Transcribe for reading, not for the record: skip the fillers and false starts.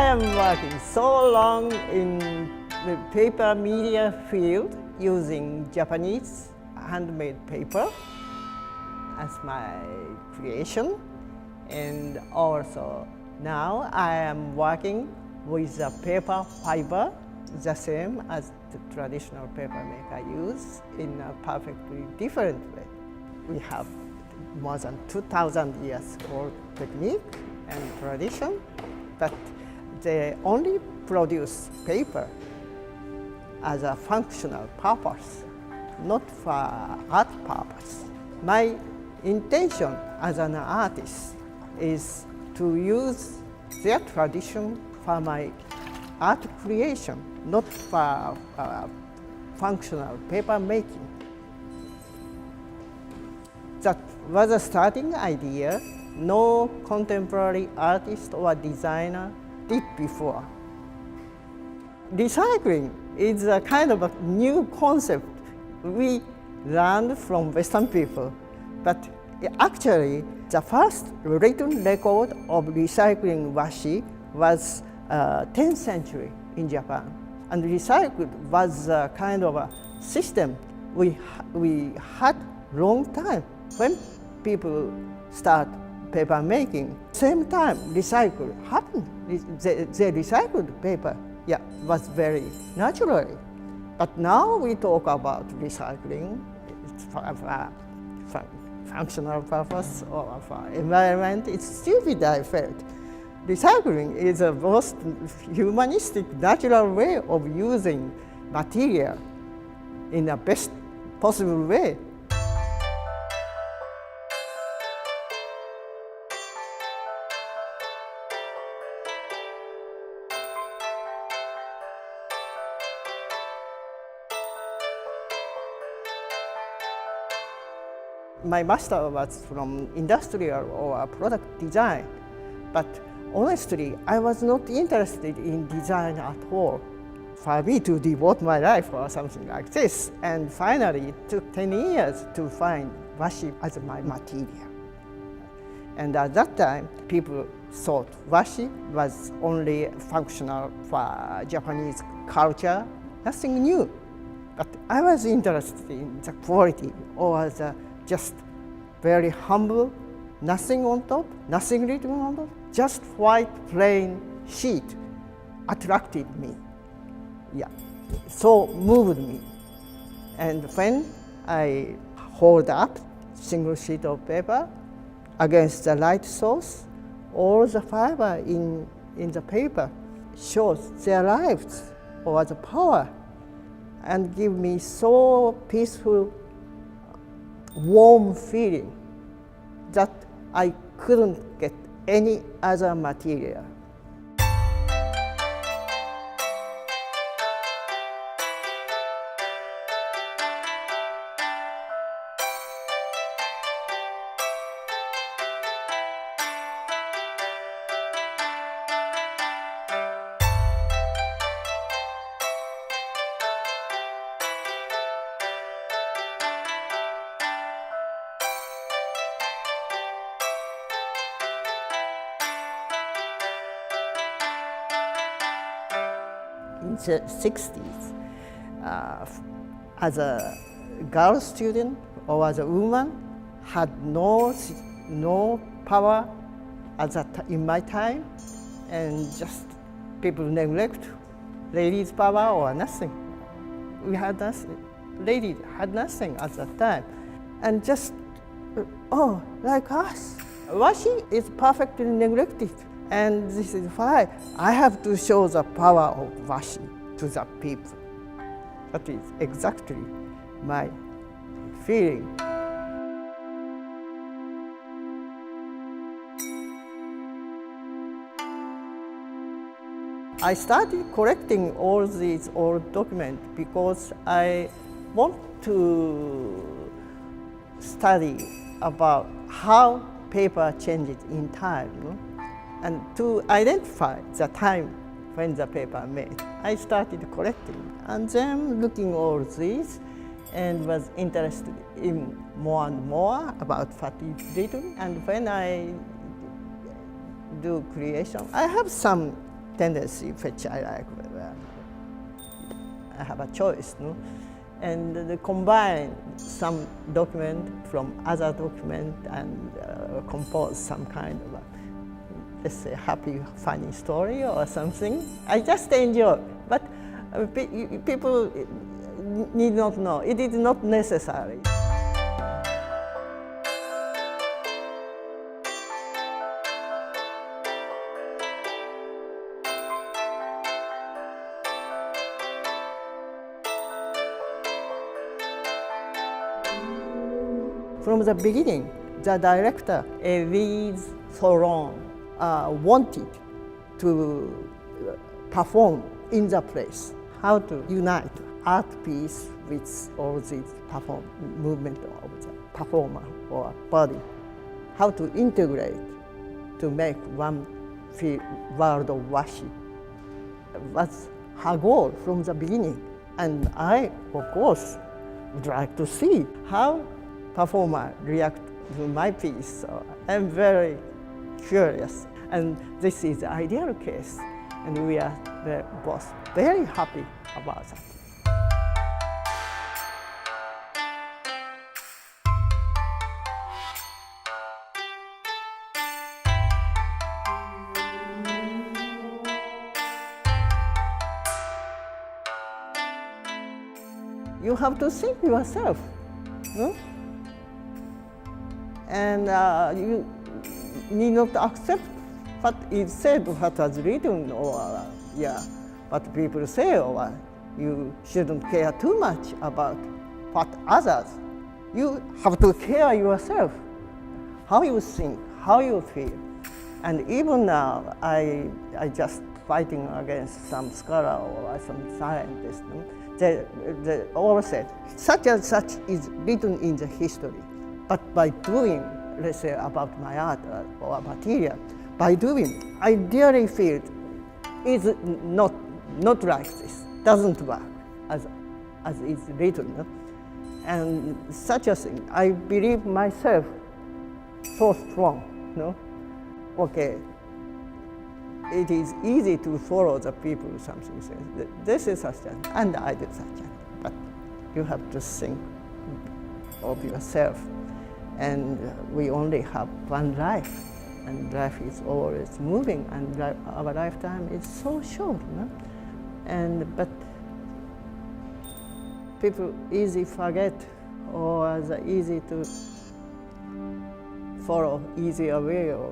am working so long in the paper media field using Japanese handmade paper as my creation, and also now I am working with the paper fiber, the same as the traditional paper maker use, in a perfectly different way. We have more than 2,000 years old technique and tradition, but they only produce paper as a functional purpose, not for art purpose. My intention as an artist is to use their tradition for my art creation, not for functional paper making. That was a starting idea no contemporary artist or designer did before. Recycling is a kind of a new concept we learned from Western people, but actually the first written record of recycling washi was 10th century in Japan. And recycling was a kind of a system we had long time. When people start paper making, same time recycle happened. They recycled paper, yeah, was very naturally. But now we talk about recycling for functional purpose or for environment. It's stupid, I felt. Recycling is the most humanistic, natural way of using material in the best possible way. My master was from industrial or product design, but honestly, I was not interested in design at all. For me to devote my life or something like this, and finally it took 10 years to find washi as my material. And at that time, people thought washi was only functional for Japanese culture, nothing new. But I was interested in the quality or the just very humble, nothing on top, nothing written on top, just white plain sheet attracted me. Yeah, so moved me. And when I hold up single sheet of paper against the light source, all the fiber in the paper shows their lives or the power and give me so peaceful, warm feeling that I couldn't get any other material. In the 60s, as a girl student or as a woman, had no power in my time, and just people neglect ladies' power or nothing. We had nothing. Ladies had nothing at that time, and just like us, washi is perfectly neglected. And this is why I have to show the power of washi to the people. That is exactly my feeling. I started collecting all these old documents because I want to study about how paper changes in time, and to identify the time when the paper made. I started collecting and then looking all these and was interested in more and more about what is written. And when I do creation, I have some tendency which I like. I have a choice, no? And they combine some document from other document and compose some kind of let's say happy, funny story or something. I just enjoy, but people need not know. It is not necessary. From the beginning, the director, Elise Thoron, wanted to perform in the place. How to unite art piece with all these movement of the performer or body. How to integrate to make one world of Washi. Was her goal from the beginning. And I, of course, would like to see how performer react to my piece. So I'm very curious. And this is the ideal case. And we are both very happy about that. You have to think yourself, no? And you need not accept what is said, what was written, or what people say, or you shouldn't care too much about what others. You have to care yourself, how you think, how you feel. And even now, I just fighting against some scholar or some scientist. They all said, such and such is written in the history. But by doing, let's say, about my art or material, by doing, I really feel it's not like this, doesn't work as it's written. No? And such a thing, I believe myself so strong. No? Okay, it is easy to follow the people, something says, this is such an, and I did such an, but you have to think of yourself. And we only have one life, and life is always moving, and our lifetime is so short. No? But people easy forget, or are easy to follow easier way. Or